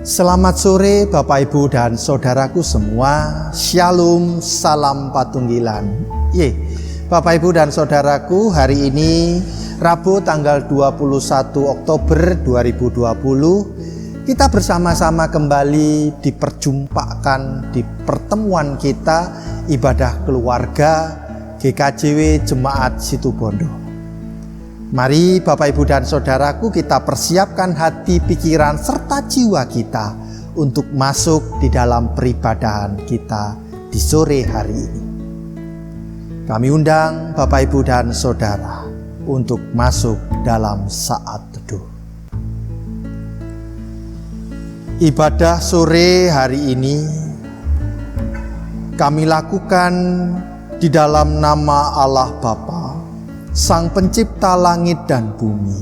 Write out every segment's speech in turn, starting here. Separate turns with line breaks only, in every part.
Selamat sore Bapak Ibu dan Saudaraku semua. Shalom, salam patunggilan. Bapak Ibu dan Saudaraku, hari ini Rabu tanggal 21 Oktober 2020 kita bersama-sama kembali diperjumpakan di pertemuan kita ibadah keluarga GKJW Jemaat Situbondo. Mari Bapak Ibu dan Saudaraku, kita persiapkan hati, pikiran, serta jiwa kita untuk masuk di dalam peribadahan kita di sore hari ini. Kami undang Bapak Ibu dan Saudara untuk masuk dalam saat teduh. Ibadah sore hari ini kami lakukan di dalam nama Allah Bapa, Sang Pencipta langit dan bumi,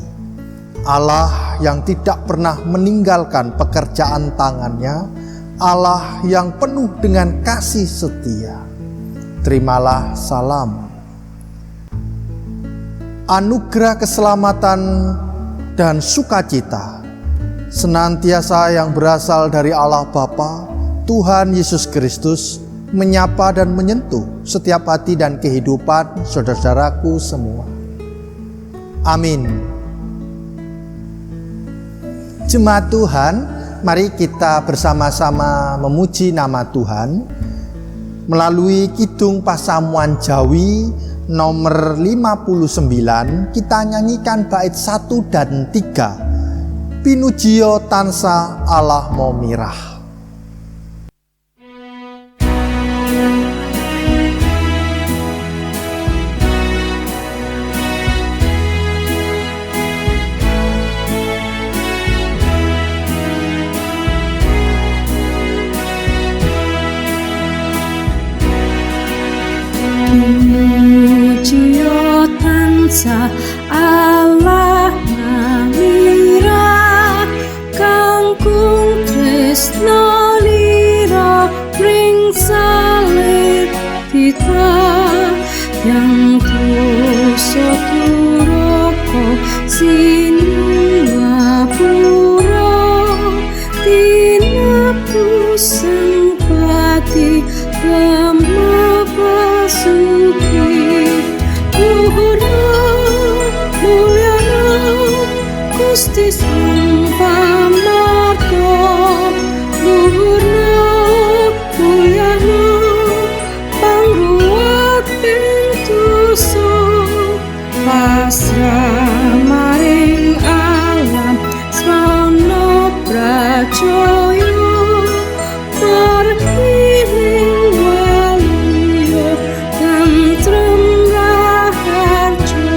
Allah yang tidak pernah meninggalkan pekerjaan tangannya, Allah yang penuh dengan kasih setia. Terimalah salam, anugerah keselamatan dan sukacita senantiasa yang berasal dari Allah Bapa, Tuhan Yesus Kristus, menyapa dan menyentuh setiap hati dan kehidupan saudara-saudaraku semua. Amin. Jemaat Tuhan, mari kita bersama-sama memuji nama Tuhan melalui Kidung Pasamuan Jawi nomor 59. Kita nyanyikan bait 1 dan 3. Pinujio tansah Allah momirah.
Pinujio tansah Allah momirah, kangkung tresno lira ring salib kita yang dosa turoko sinapura tinebus sempati lemah pasuki luhurna mulyana Gusti Sang Pamarto, luhurna mulyana pangruwat pintuso pasrah maring alam srana pracaya margining waluya tentrem raharja.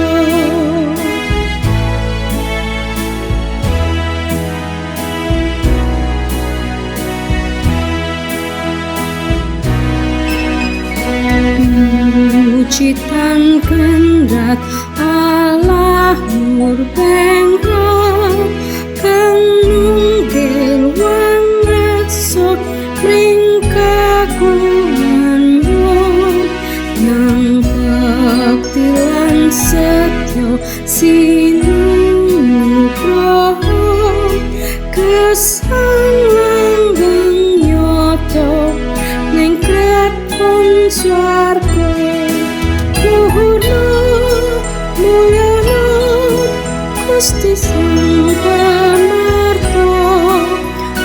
Pujitan kendrat Allah murbengkang kang nunggil wangreksa ring kagunganmu nang bakti lan setya sinugraha gesang langgeng nyata ning kraton swarga. Luhurna mulyana Gusti Sang Pamarto,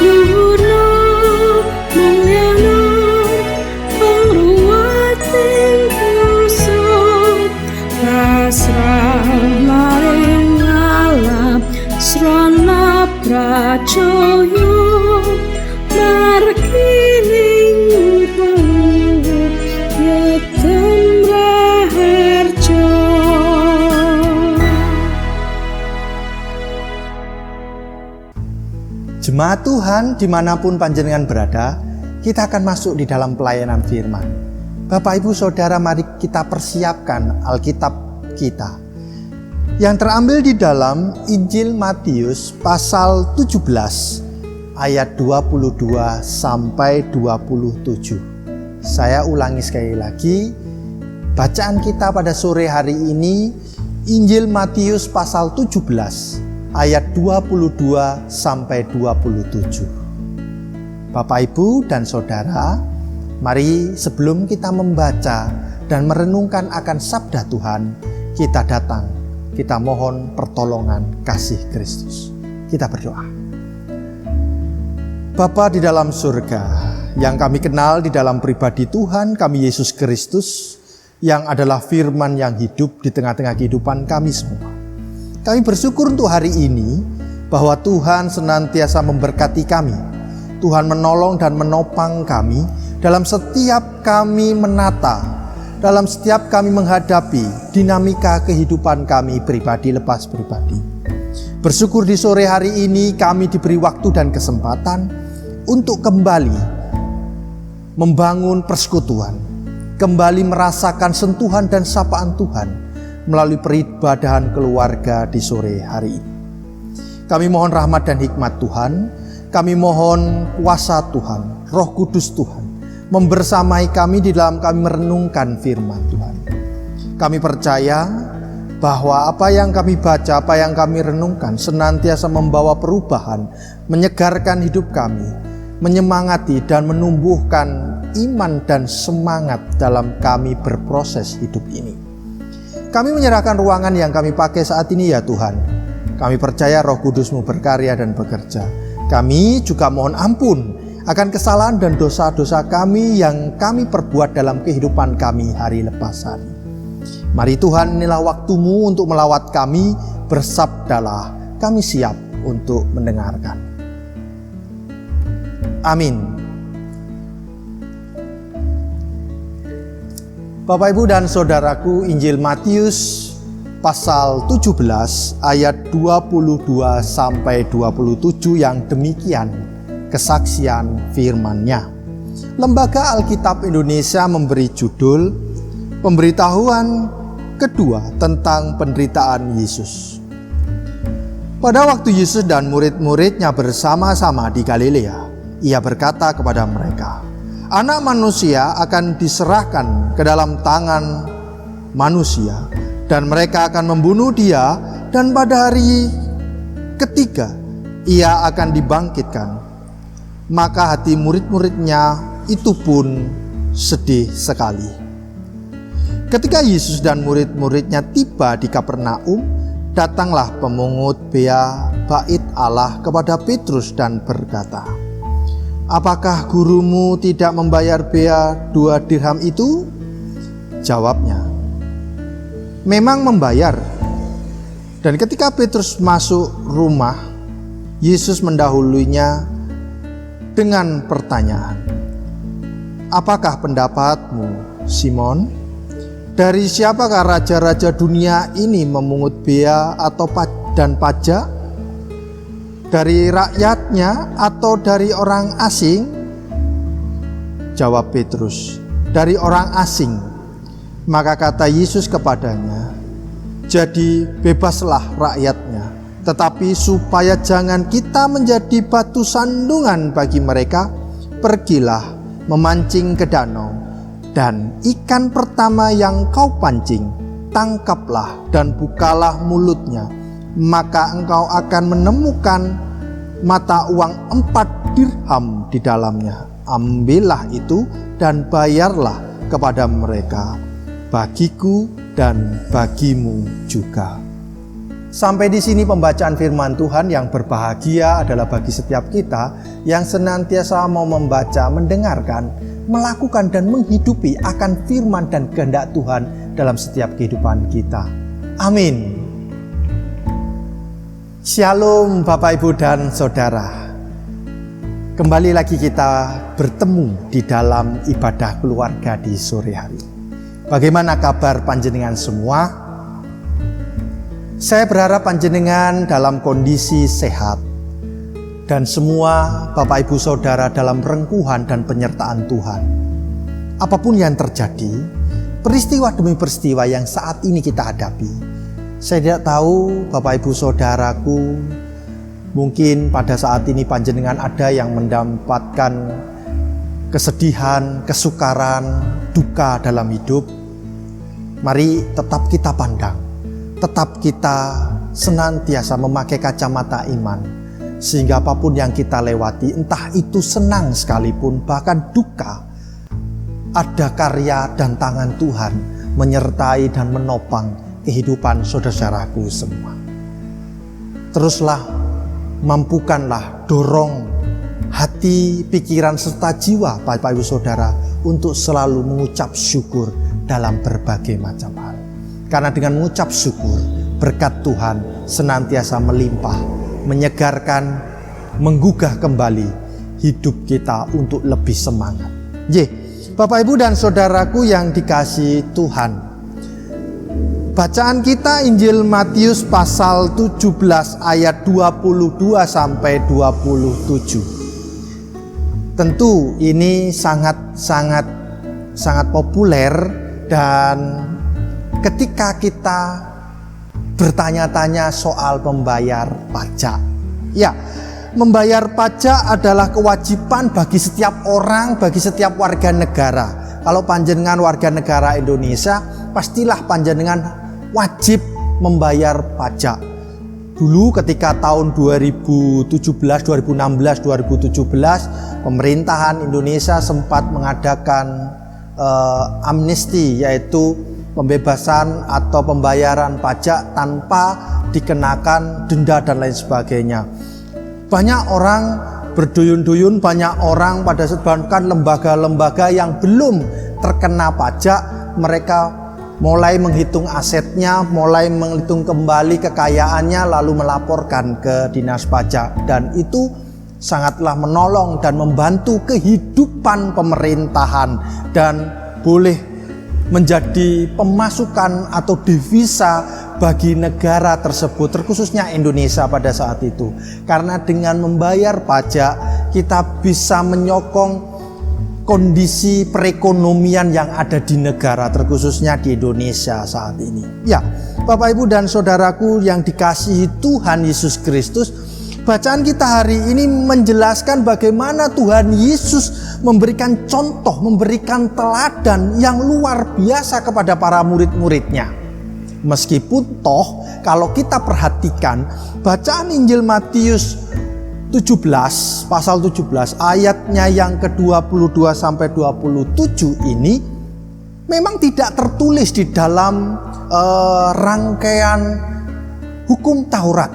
luhurna mulyana pangruwat pintuso pasrah maring alam srana pracaya margining waluya yetem raharja.
Jemaat Tuhan, dimanapun panjenengan berada, kita akan masuk di dalam pelayanan firman. Bapak Ibu Saudara, mari kita persiapkan Alkitab kita yang terambil di dalam Injil Matius pasal 17 ayat 22 sampai 27. Saya ulangi sekali lagi, bacaan kita pada sore hari ini Injil Matius pasal 17 ayat 22 sampai 27. Bapak, Ibu, dan Saudara, mari sebelum kita membaca dan merenungkan akan sabda Tuhan, kita datang, kita mohon pertolongan kasih Kristus. Kita berdoa. Bapa di dalam surga, yang kami kenal di dalam pribadi Tuhan kami Yesus Kristus, yang adalah firman yang hidup di tengah-tengah kehidupan kami semua. Kami bersyukur untuk hari ini, bahwa Tuhan senantiasa memberkati kami. Tuhan menolong dan menopang kami dalam setiap kami menata, dalam setiap kami menghadapi dinamika kehidupan kami pribadi lepas pribadi. Bersyukur di sore hari ini kami diberi waktu dan kesempatan untuk kembali membangun persekutuan, kembali merasakan sentuhan dan sapaan Tuhan melalui peribadahan keluarga di sore hari ini. Kami mohon rahmat dan hikmat Tuhan, kami mohon kuasa Tuhan, Roh Kudus Tuhan membersamai kami di dalam kami merenungkan firman Tuhan. Kami percaya bahwa apa yang kami baca, apa yang kami renungkan senantiasa membawa perubahan, menyegarkan hidup kami, menyemangati dan menumbuhkan iman dan semangat dalam kami berproses hidup ini. Kami menyerahkan ruangan yang kami pakai saat ini ya Tuhan. Kami percaya Roh Kudus-Mu berkarya dan bekerja. Kami juga mohon ampun akan kesalahan dan dosa-dosa kami yang kami perbuat dalam kehidupan kami hari lepas hari. Mari Tuhan, inilah waktu-Mu untuk melawat kami, bersabdalah, kami siap untuk mendengarkan. Amin. Bapak, Ibu, dan Saudaraku, Injil Matius pasal 17 ayat 22 sampai 27 yang demikian kesaksian firman-Nya. Lembaga Alkitab Indonesia memberi judul Pemberitahuan kedua tentang penderitaan Yesus. Pada waktu Yesus dan murid-muridnya bersama-sama di Galilea, Ia berkata kepada mereka, Anak manusia akan diserahkan ke dalam tangan manusia, dan mereka akan membunuh Dia, dan pada hari ketiga Ia akan dibangkitkan. Maka hati murid-muridnya itu pun sedih sekali. Ketika Yesus dan murid-muridnya tiba di Kapernaum, datanglah pemungut bea bait Allah kepada Petrus dan berkata, Apakah gurumu tidak membayar bea 2 dirham itu? Jawabnya, Memang membayar. Dan ketika Petrus masuk rumah, Yesus mendahulunya dengan pertanyaan, Apakah pendapatmu, Simon? Dari siapakah raja-raja dunia ini memungut bea atau dan pajak? Dari rakyatnya atau dari orang asing? Jawab Petrus, dari orang asing. Maka kata Yesus kepadanya, Jadi bebaslah rakyatnya, tetapi supaya jangan kita menjadi batu sandungan bagi mereka, pergilah memancing ke danau, dan ikan pertama yang kau pancing, tangkaplah dan bukalah mulutnya, maka engkau akan menemukan mata uang 4 dirham di dalamnya. Ambillah itu dan bayarlah kepada mereka, bagiku dan bagimu juga. Sampai di sini pembacaan firman Tuhan. Yang berbahagia adalah bagi setiap kita yang senantiasa mau membaca, mendengarkan, melakukan dan menghidupi akan firman dan kehendak Tuhan dalam setiap kehidupan kita. Amin. Shalom Bapak, Ibu, dan Saudara. Kembali lagi kita bertemu di dalam ibadah keluarga di sore hari. Bagaimana kabar panjenengan semua? Saya berharap panjenengan dalam kondisi sehat dan semua Bapak Ibu Saudara dalam rengkuhan dan penyertaan Tuhan. Apapun yang terjadi, peristiwa demi peristiwa yang saat ini kita hadapi, saya tidak tahu Bapak Ibu Saudaraku, mungkin pada saat ini panjenengan ada yang mendapatkan kesedihan, kesukaran, duka dalam hidup. Mari tetap kita pandang, tetap kita senantiasa memakai kacamata iman, Sehingga apapun yang kita lewati, entah itu senang sekalipun, bahkan duka, ada karya dan tangan Tuhan menyertai dan menopang kehidupan saudara-saudaraku semua. Teruslah, mampukanlah, dorong hati, pikiran, serta jiwa Bapak Ibu Saudara untuk selalu mengucap syukur dalam berbagai macam hal. Karena dengan mengucap syukur, berkat Tuhan senantiasa melimpah, menyegarkan, menggugah kembali hidup kita untuk lebih semangat. Bapak Ibu dan Saudaraku yang dikasihi Tuhan, bacaan kita Injil Matius pasal 17 ayat 22 sampai 27. Tentu ini sangat populer, dan ketika kita bertanya-tanya soal membayar pajak. Ya, membayar pajak adalah kewajiban bagi setiap orang, bagi setiap warga negara. Kalau panjenengan warga negara Indonesia, pastilah panjenengan wajib membayar pajak. Dulu ketika tahun 2017, 2016, 2017, pemerintahan Indonesia sempat mengadakan amnesti, yaitu pembebasan atau pembayaran pajak tanpa dikenakan denda dan lain sebagainya. Banyak orang berduyun-duyun, banyak orang pada saat bahkan lembaga-lembaga yang belum terkena pajak, mereka mulai menghitung asetnya, mulai menghitung kembali kekayaannya, lalu melaporkan ke dinas pajak. Dan itu sangatlah menolong dan membantu kehidupan pemerintahan, dan boleh menjadi pemasukan atau devisa bagi negara tersebut, terkhususnya Indonesia pada saat itu. Karena dengan membayar pajak, kita bisa menyokong kondisi perekonomian yang ada di negara, terkhususnya di Indonesia saat ini. Ya, Bapak Ibu dan Saudaraku yang dikasihi Tuhan Yesus Kristus, bacaan kita hari ini menjelaskan bagaimana Tuhan Yesus memberikan contoh, memberikan teladan yang luar biasa kepada para murid-muridnya. Meskipun toh kalau kita perhatikan bacaan Injil Matius 17, pasal 17 ayatnya yang ke-22 sampai 27 ini memang tidak tertulis di dalam rangkaian hukum Taurat.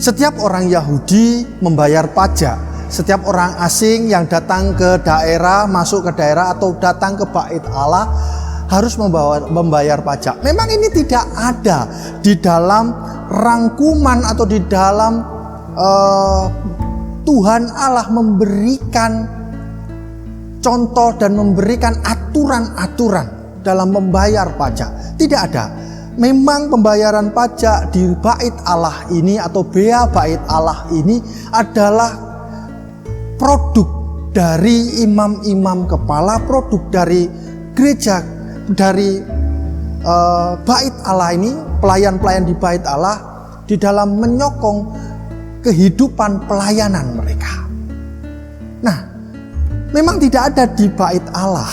Setiap orang Yahudi membayar pajak. Setiap orang asing yang datang ke daerah, masuk ke daerah atau datang ke Bait Allah harus membayar pajak. Memang ini tidak ada di dalam rangkuman atau di dalam Tuhan Allah memberikan contoh dan memberikan aturan-aturan dalam membayar pajak. Tidak ada. Memang pembayaran pajak di Bait Allah ini atau bea Bait Allah ini adalah produk dari imam-imam kepala, produk dari gereja, dari Bait Allah ini, pelayan-pelayan di Bait Allah di dalam menyokong kehidupan pelayanan mereka. Nah, memang tidak ada di Bait Allah,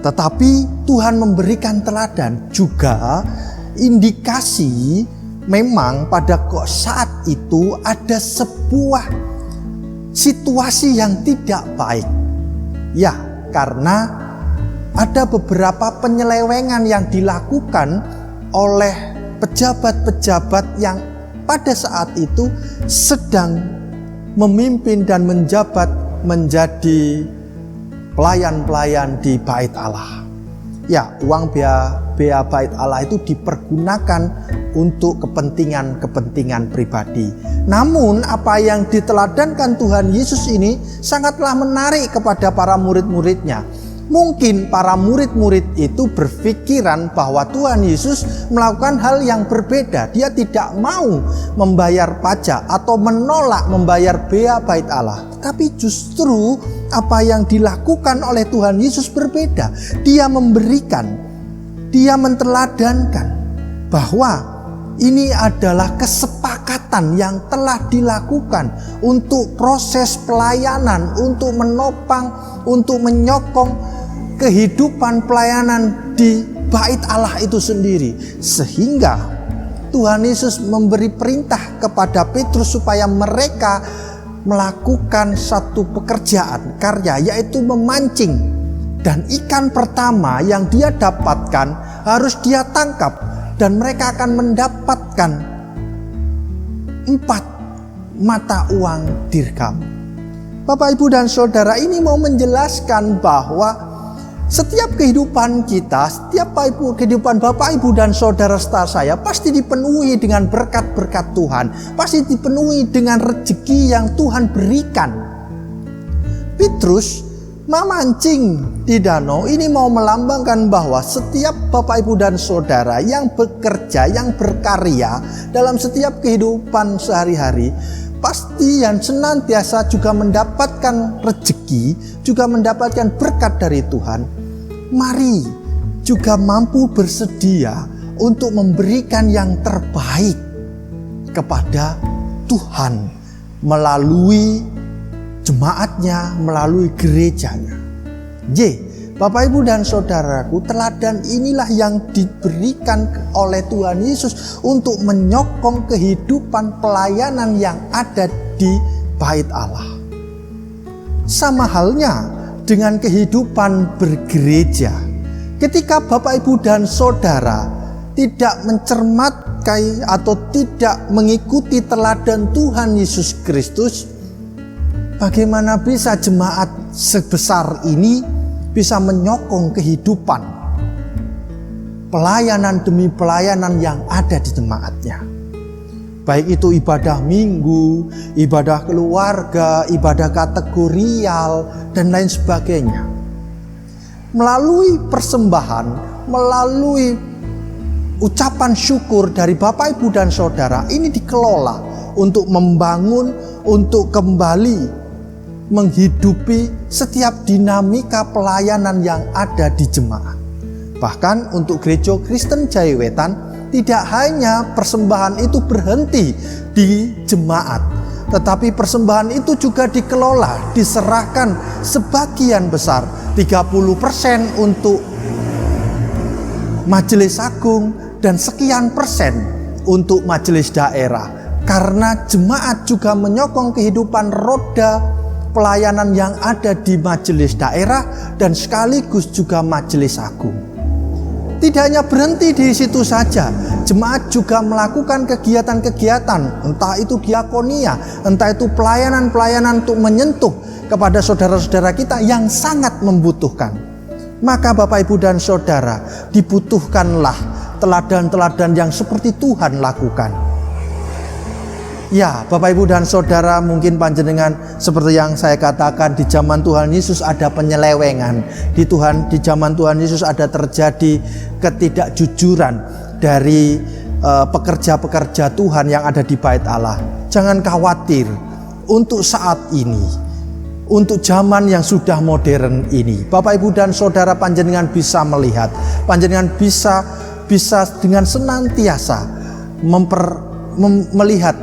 tetapi Tuhan memberikan teladan, juga indikasi memang pada saat itu ada sebuah situasi yang tidak baik. Ya, karena ada beberapa penyelewengan yang dilakukan oleh pejabat-pejabat yang pada saat itu sedang memimpin dan menjabat menjadi pelayan-pelayan di Bait Allah. Ya, uang bea Bait Allah itu dipergunakan untuk kepentingan pribadi. Namun apa yang diteladankan Tuhan Yesus ini sangatlah menarik kepada para murid-muridnya. Mungkin para murid-murid itu berpikiran bahwa Tuhan Yesus melakukan hal yang berbeda. Dia tidak mau membayar pajak atau menolak membayar bea Bait Allah. Tapi justru apa yang dilakukan oleh Tuhan Yesus berbeda. Dia memberikan, dia menteladankan bahwa ini adalah kesepakatan yang telah dilakukan untuk proses pelayanan, untuk menopang, untuk menyokong kehidupan pelayanan di Bait Allah itu sendiri. Sehingga Tuhan Yesus memberi perintah kepada Petrus supaya mereka melakukan satu pekerjaan karya, yaitu memancing. Dan ikan pertama yang dia dapatkan harus dia tangkap, dan mereka akan mendapatkan 4 mata uang dirham. Bapak, Ibu, dan Saudara, ini mau menjelaskan bahwa setiap kehidupan kita, setiap kehidupan Bapak, Ibu, dan Saudara serta saya pasti dipenuhi dengan berkat-berkat Tuhan, pasti dipenuhi dengan rezeki yang Tuhan berikan. Petrus memancing di danau ini mau melambangkan bahwa setiap Bapak, Ibu, dan Saudara yang bekerja, yang berkarya dalam setiap kehidupan sehari-hari, pasti yang senantiasa juga mendapatkan rezeki, juga mendapatkan berkat dari Tuhan. Mari juga mampu bersedia untuk memberikan yang terbaik kepada Tuhan melalui jemaatnya, melalui gerejanya. Bapak, Ibu, dan Saudaraku, teladan inilah yang diberikan oleh Tuhan Yesus untuk menyokong kehidupan pelayanan yang ada di Bait Allah. Sama halnya dengan kehidupan bergereja. Ketika Bapak, Ibu, dan Saudara tidak mencermati atau tidak mengikuti teladan Tuhan Yesus Kristus, bagaimana bisa jemaat sebesar ini bisa menyokong kehidupan pelayanan demi pelayanan yang ada di jemaatnya? Baik itu ibadah minggu, ibadah keluarga, ibadah kategorial, dan lain sebagainya. Melalui persembahan, melalui ucapan syukur dari Bapak, Ibu, dan Saudara, ini dikelola untuk membangun, untuk kembali menghidupi setiap dinamika pelayanan yang ada di jemaat. Bahkan untuk Gereja Kristen Jayawetan, tidak hanya persembahan itu berhenti di jemaat, tetapi persembahan itu juga dikelola, diserahkan sebagian besar, 30% untuk majelis agung dan sekian persen untuk majelis daerah. Karena jemaat juga menyokong kehidupan roda pelayanan yang ada di majelis daerah dan sekaligus juga majelis agung. Tidak hanya berhenti di situ saja, jemaat juga melakukan kegiatan-kegiatan, entah itu diakonia, entah itu pelayanan-pelayanan untuk menyentuh kepada saudara-saudara kita yang sangat membutuhkan. Maka Bapak, Ibu, dan Saudara, dibutuhkanlah teladan-teladan yang seperti Tuhan lakukan. Ya, Bapak, Ibu, dan Saudara, mungkin panjenengan seperti yang saya katakan, di zaman Tuhan Yesus ada penyelewengan. Di zaman Tuhan Yesus ada terjadi ketidakjujuran dari pekerja-pekerja Tuhan yang ada di Bait Allah. Jangan khawatir, untuk saat ini, untuk zaman yang sudah modern ini, Bapak, Ibu, dan Saudara, panjenengan bisa melihat, panjenengan bisa dengan senantiasa melihat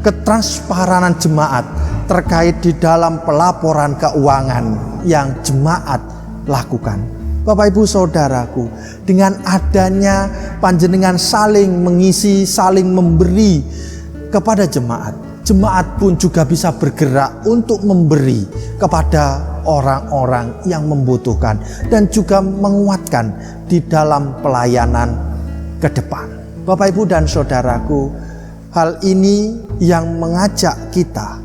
ketransparanan jemaat terkait di dalam pelaporan keuangan yang jemaat lakukan. Bapak, Ibu, Saudaraku, dengan adanya panjenengan saling mengisi, saling memberi kepada jemaat, jemaat pun juga bisa bergerak untuk memberi kepada orang-orang yang membutuhkan dan juga menguatkan di dalam pelayanan ke depan. Bapak, Ibu, dan Saudaraku, hal ini yang mengajak kita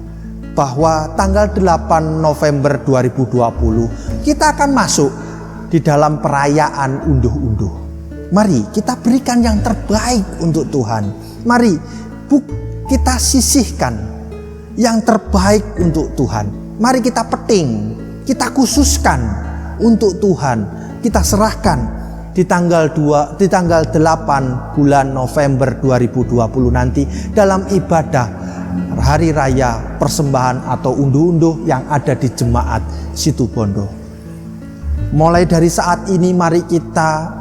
bahwa tanggal 8 November 2020 kita akan masuk di dalam perayaan unduh-unduh. Mari kita berikan yang terbaik untuk Tuhan. Mari kita sisihkan yang terbaik untuk Tuhan. Mari kita peting, kita khususkan untuk Tuhan. Kita serahkan di tanggal 8 bulan November 2020 nanti dalam ibadah hari raya persembahan atau unduh-unduh yang ada di jemaat Situbondo. Mulai dari saat ini mari kita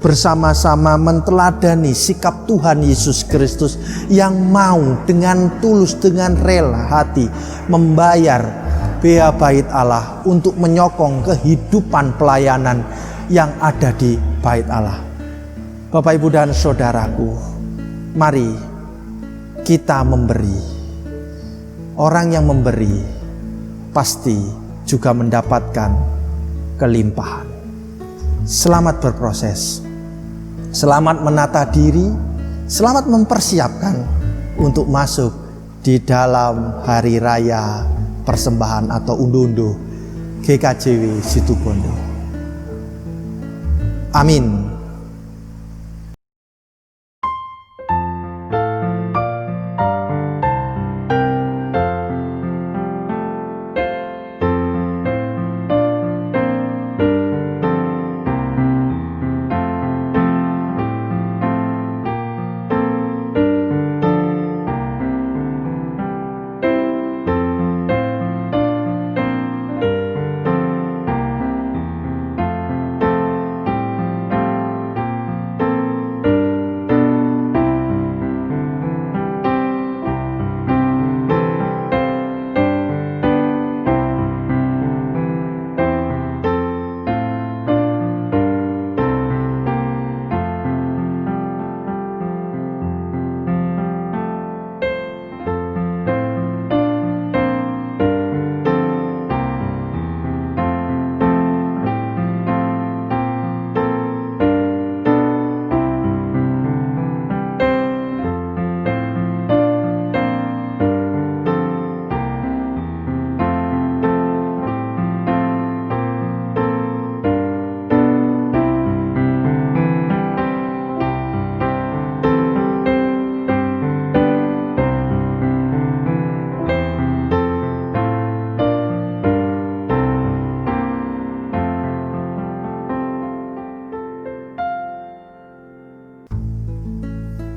bersama-sama menteladani sikap Tuhan Yesus Kristus yang mau dengan tulus, dengan rela hati membayar bea Bait Allah untuk menyokong kehidupan pelayanan yang ada di Bait Allah. Bapak, Ibu, dan Saudaraku, Mari kita memberi. Orang yang memberi pasti juga mendapatkan kelimpahan. Selamat berproses, selamat menata diri, selamat mempersiapkan untuk masuk di dalam hari raya persembahan atau unduh-unduh GKJW Situbondo. Amin.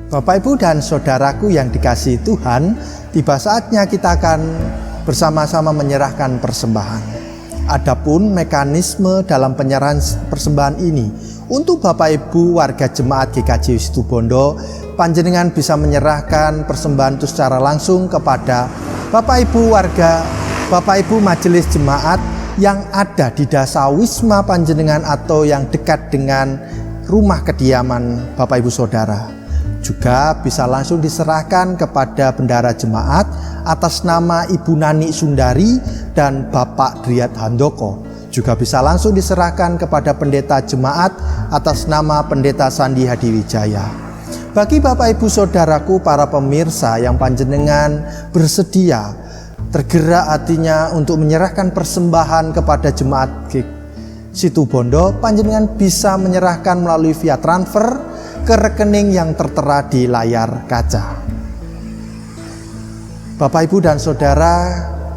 Bapak, Ibu, dan saudaraku yang dikasihi Tuhan, tiba saatnya kita akan bersama-sama menyerahkan persembahan. Adapun mekanisme dalam penyerahan persembahan ini, untuk Bapak Ibu warga jemaat GKJW Situbondo, panjenengan bisa menyerahkan persembahan itu secara langsung kepada Bapak Ibu warga, Bapak Ibu majelis jemaat yang ada di dasar wisma panjenengan atau yang dekat dengan rumah kediaman Bapak Ibu Saudara. Juga bisa langsung diserahkan kepada bendara jemaat atas nama Ibu Nani Sundari dan Bapak Driat Handoko. Juga bisa langsung diserahkan kepada pendeta jemaat atas nama Pendeta Sandi Hadiwijaya. Bagi Bapak Ibu Saudaraku para pemirsa yang panjenengan bersedia, tergerak hatinya untuk menyerahkan persembahan kepada jemaat Situbondo, panjenengan bisa menyerahkan melalui via transfer ke rekening yang tertera di layar kaca. Bapak, Ibu, dan Saudara,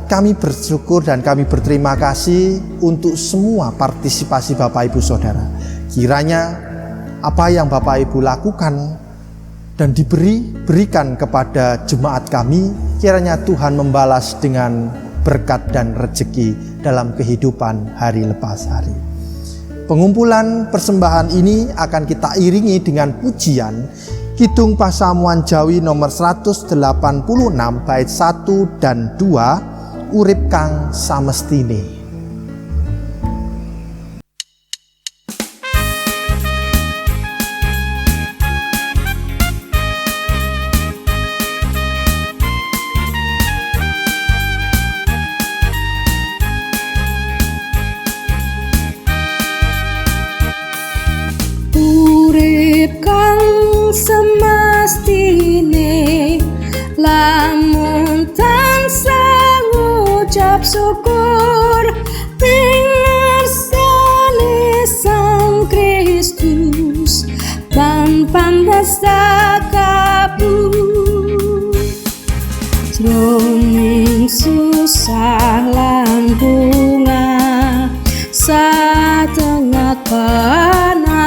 kami bersyukur dan kami berterima kasih untuk semua partisipasi Bapak, Ibu, Saudara. Kiranya apa yang Bapak, Ibu lakukan dan berikan kepada jemaat kami, kiranya Tuhan membalas dengan berkat dan rezeki dalam kehidupan hari lepas hari. Pengumpulan persembahan ini akan kita iringi dengan pujian Kidung Pasamuan Jawi nomor 186 bait 1 dan 2, Urip Kang Samestine.
Semestine lamun tansah ngucap syukur pingersane Sang Kristus lan pandasa kabur jroning susah lan bunga satengah kanan.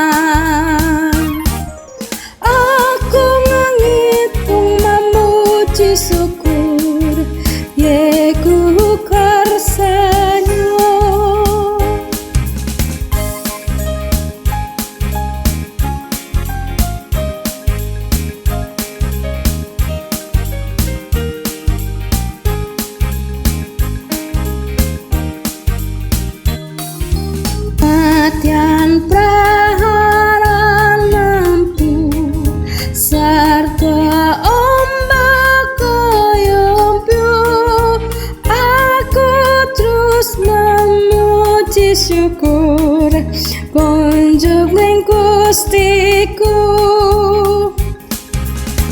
Syukur yeku kersenyo Gustiku,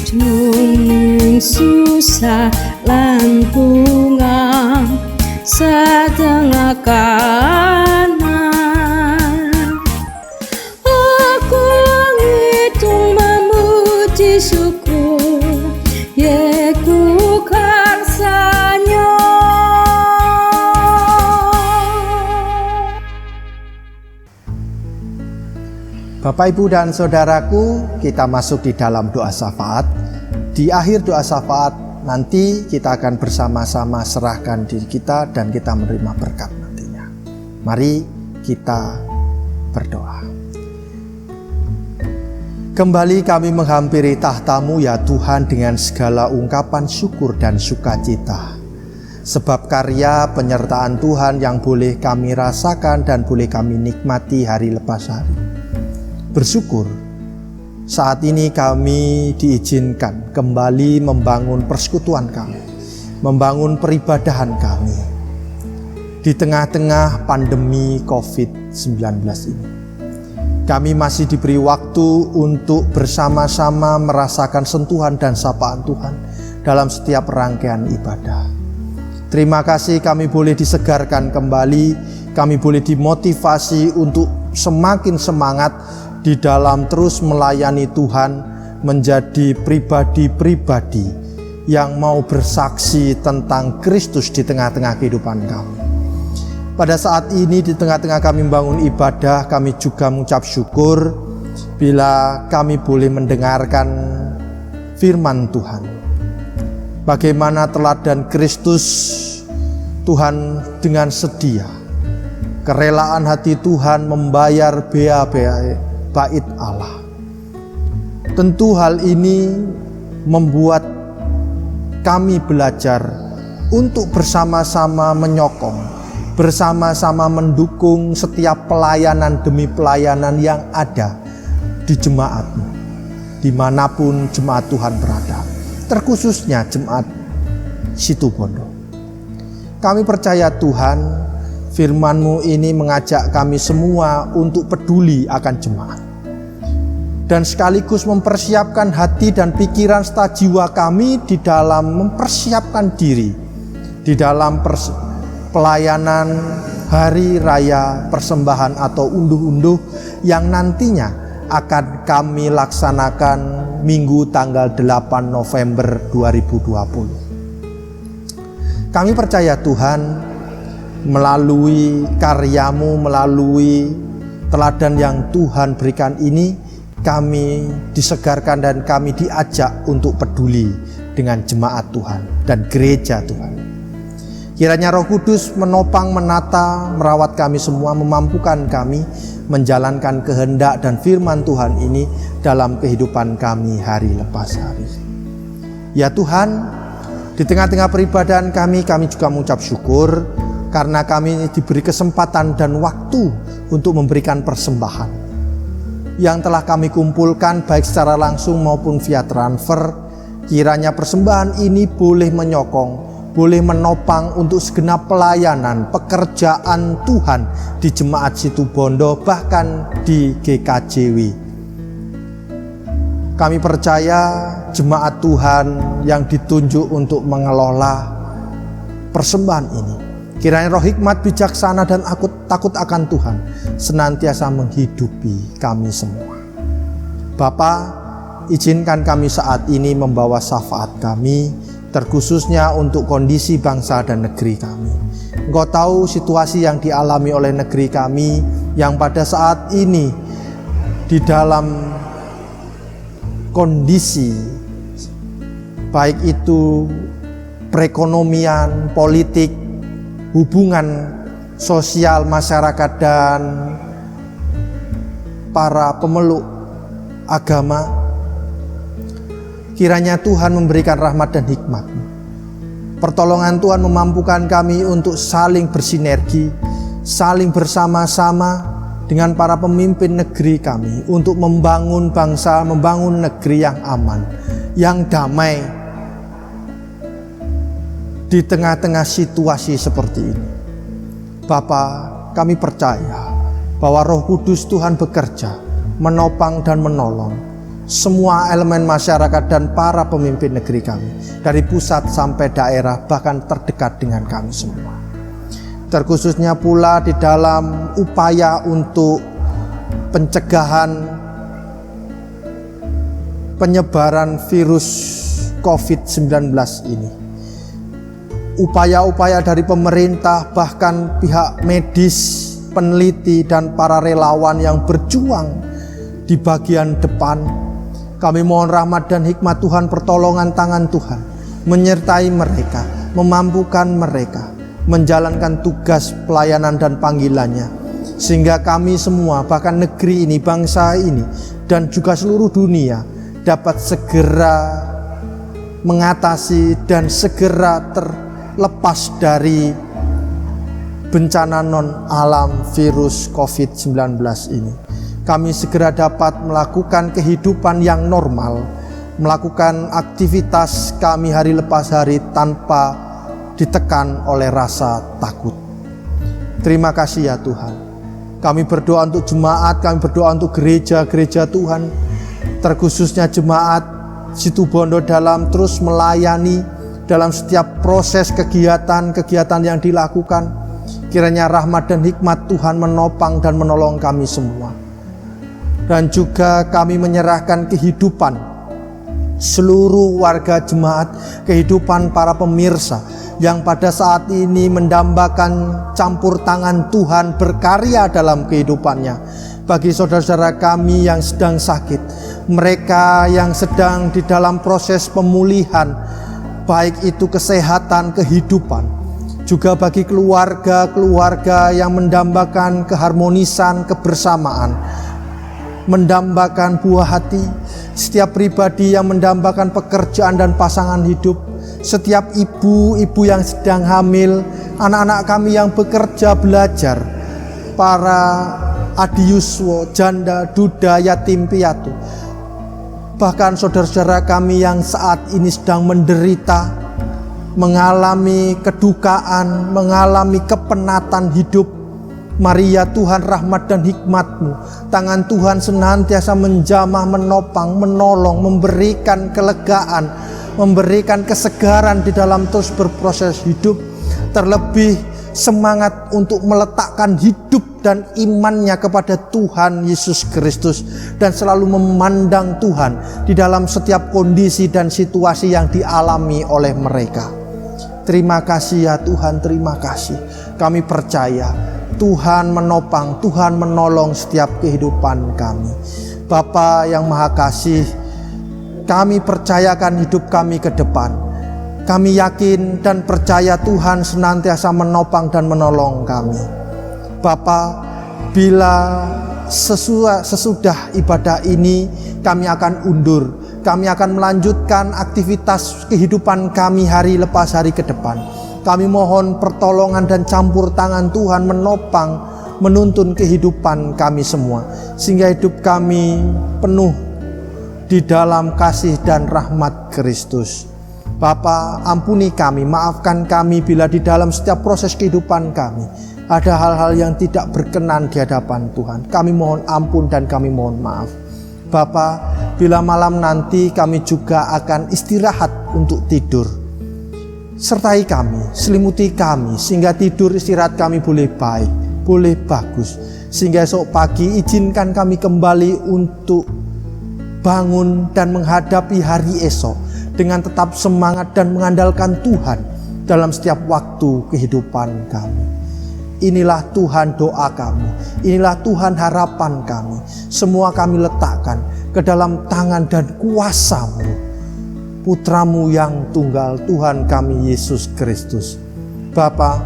jung susah lan bunga setengah kanan. Aku ngitung memuji syukur, yeku karsanya.
Bapak, Ibu, dan Saudaraku, kita masuk di dalam doa syafaat. Di akhir doa syafaat nanti kita akan bersama-sama serahkan diri kita dan kita menerima berkat nantinya. Mari kita berdoa. Kembali kami menghampiri tahta-Mu ya Tuhan dengan segala ungkapan syukur dan sukacita. Sebab karya penyertaan Tuhan yang boleh kami rasakan dan boleh kami nikmati hari lepas hari. Bersyukur saat ini kami diizinkan kembali membangun persekutuan kami, membangun peribadahan kami di tengah-tengah pandemi COVID-19 ini. Kami masih diberi waktu untuk bersama-sama merasakan sentuhan dan sapaan Tuhan dalam setiap rangkaian ibadah. Terima kasih kami boleh disegarkan kembali, kami boleh dimotivasi untuk semakin semangat di dalam terus melayani Tuhan, menjadi pribadi-pribadi yang mau bersaksi tentang Kristus di tengah-tengah kehidupan kami. Pada saat ini di tengah-tengah kami membangun ibadah, kami juga mengucap syukur bila kami boleh mendengarkan firman Tuhan. Bagaimana teladan Kristus Tuhan dengan sedia, kerelaan hati Tuhan membayar bea-bea bait Allah. Tentu hal ini membuat kami belajar untuk bersama-sama menyokong, bersama-sama mendukung setiap pelayanan demi pelayanan yang ada di jemaat-Mu, dimanapun jemaat Tuhan berada, terkhususnya jemaat Situbondo. Kami percaya Tuhan, firman-Mu ini mengajak kami semua untuk peduli akan jemaat dan sekaligus mempersiapkan hati dan pikiran serta jiwa kami di dalam mempersiapkan diri di dalam pelayanan hari raya persembahan atau unduh-unduh yang nantinya akan kami laksanakan Minggu tanggal 8 November 2020. Kami percaya Tuhan, melalui karya-Mu, melalui teladan yang Tuhan berikan ini, kami disegarkan dan kami diajak untuk peduli dengan jemaat Tuhan dan gereja Tuhan. Kiranya Roh Kudus menopang, menata, merawat kami semua, memampukan kami menjalankan kehendak dan firman Tuhan ini dalam kehidupan kami hari lepas hari. Ya Tuhan, di tengah-tengah peribadahan kami juga mengucap syukur karena kami diberi kesempatan dan waktu untuk memberikan persembahan yang telah kami kumpulkan baik secara langsung maupun via transfer. Kiranya persembahan ini boleh menyokong, boleh menopang untuk segenap pelayanan pekerjaan Tuhan di jemaat Situbondo, bahkan di GKJW. Kami percaya jemaat Tuhan yang ditunjuk untuk mengelola persembahan ini, kiranya roh hikmat, bijaksana, dan takut akan Tuhan senantiasa menghidupi kami semua. Bapa, izinkan kami saat ini membawa syafaat kami, terkhususnya untuk kondisi bangsa dan negeri kami. Engkau tahu situasi yang dialami oleh negeri kami yang pada saat ini di dalam kondisi baik itu perekonomian, politik, hubungan sosial masyarakat dan para pemeluk agama. Kiranya Tuhan memberikan rahmat dan hikmat. Pertolongan Tuhan memampukan kami untuk saling bersinergi, saling bersama-sama dengan para pemimpin negeri kami untuk membangun bangsa, membangun negeri yang aman, yang damai di tengah-tengah situasi seperti ini. Bapa, kami percaya bahwa Roh Kudus Tuhan bekerja menopang dan menolong semua elemen masyarakat dan para pemimpin negeri kami, dari pusat sampai daerah, bahkan terdekat dengan kami semua. Terkhususnya pula di dalam upaya untuk pencegahan penyebaran virus COVID-19 ini. Upaya-upaya dari pemerintah, bahkan pihak medis, peneliti, dan para relawan yang berjuang di bagian depan. Kami mohon rahmat dan hikmat Tuhan, pertolongan tangan Tuhan menyertai mereka, memampukan mereka menjalankan tugas pelayanan dan panggilannya, sehingga kami semua, bahkan negeri ini, bangsa ini, dan juga seluruh dunia dapat segera mengatasi dan segera terlepas dari bencana non alam virus COVID-19 ini. Kami segera dapat melakukan kehidupan yang normal, melakukan aktivitas kami hari lepas hari tanpa ditekan oleh rasa takut. Terima kasih ya Tuhan. Kami berdoa untuk jemaat, kami berdoa untuk gereja-gereja Tuhan, terkhususnya jemaat Situbondo dalam terus melayani dalam setiap proses kegiatan-kegiatan yang dilakukan. Kiranya rahmat dan hikmat Tuhan menopang dan menolong kami semua. Dan juga kami menyerahkan kehidupan seluruh warga jemaat, kehidupan para pemirsa yang pada saat ini mendambakan campur tangan Tuhan berkarya dalam kehidupannya. Bagi saudara-saudara kami yang sedang sakit, mereka yang sedang di dalam proses pemulihan, baik itu kesehatan, kehidupan, juga bagi keluarga-keluarga yang mendambakan keharmonisan, kebersamaan, mendambakan buah hati, setiap pribadi yang mendambakan pekerjaan dan pasangan hidup, setiap ibu-ibu yang sedang hamil, anak-anak kami yang bekerja belajar, para adiuswo, janda, duda, yatim piatu, bahkan saudara-saudara kami yang saat ini sedang menderita, mengalami kedukaan, mengalami kepenatan hidup. Mari ya Tuhan, rahmat dan hikmat-Mu, tangan Tuhan senantiasa menjamah, menopang, menolong, memberikan kelegaan, memberikan kesegaran di dalam terus berproses hidup, terlebih semangat untuk meletakkan hidup dan imannya kepada Tuhan Yesus Kristus, dan selalu memandang Tuhan di dalam setiap kondisi dan situasi yang dialami oleh mereka. Terima kasih ya Tuhan, terima kasih. Kami percaya Tuhan menopang, Tuhan menolong setiap kehidupan kami. Bapa yang Maha Kasih, kami percayakan hidup kami ke depan. Kami yakin dan percaya Tuhan senantiasa menopang dan menolong kami. Bapa, bila sesudah ibadah ini kami akan undur, kami akan melanjutkan aktivitas kehidupan kami hari lepas hari ke depan. Kami mohon pertolongan dan campur tangan Tuhan menopang, menuntun kehidupan kami semua, sehingga hidup kami penuh di dalam kasih dan rahmat Kristus. Bapa, ampuni kami, maafkan kami bila di dalam setiap proses kehidupan kami ada hal-hal yang tidak berkenan di hadapan Tuhan. Kami mohon ampun dan kami mohon maaf. Bapa, bila malam nanti kami juga akan istirahat untuk tidur, sertai kami, selimuti kami, sehingga tidur istirahat kami boleh baik, boleh bagus, sehingga esok pagi izinkan kami kembali untuk bangun dan menghadapi hari esok dengan tetap semangat dan mengandalkan Tuhan dalam setiap waktu kehidupan kami. Inilah Tuhan doa kami, inilah Tuhan harapan kami. Semua kami letakkan ke dalam tangan dan kuasa-Mu, Putra-Mu yang tunggal, Tuhan kami Yesus Kristus. Bapa,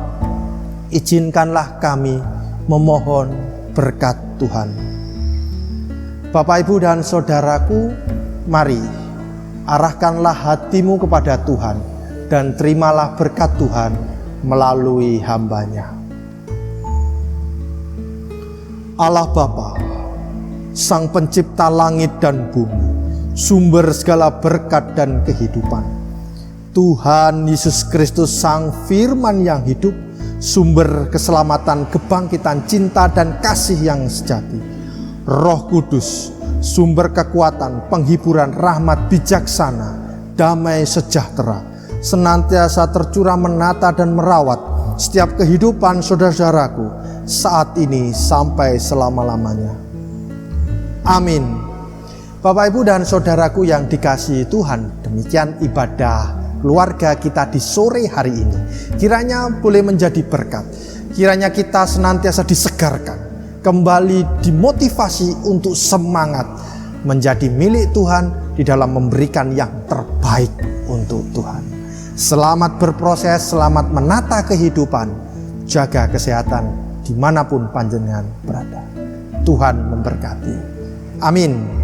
izinkanlah kami memohon berkat Tuhan. Bapak, Ibu, dan saudaraku, mari arahkanlah hatimu kepada Tuhan dan terimalah berkat Tuhan melalui hamba-Nya. Allah Bapa, Sang Pencipta langit dan bumi, sumber segala berkat dan kehidupan, Tuhan Yesus Kristus, Sang Firman yang hidup, sumber keselamatan, kebangkitan, cinta dan kasih yang sejati. Roh Kudus, sumber kekuatan, penghiburan, rahmat, bijaksana, damai, sejahtera, senantiasa tercurah menata dan merawat setiap kehidupan saudara-saudaraku saat ini sampai selama-lamanya. Amin. Bapak, Ibu, dan saudaraku yang dikasihi Tuhan, demikian ibadah keluarga kita di sore hari ini. Kiranya boleh menjadi berkat. Kiranya kita senantiasa disegarkan, kembali dimotivasi untuk semangat menjadi milik Tuhan di dalam memberikan yang terbaik untuk Tuhan. Selamat berproses, selamat menata kehidupan, jaga kesehatan dimanapun panjenengan berada. Tuhan memberkati. Amin.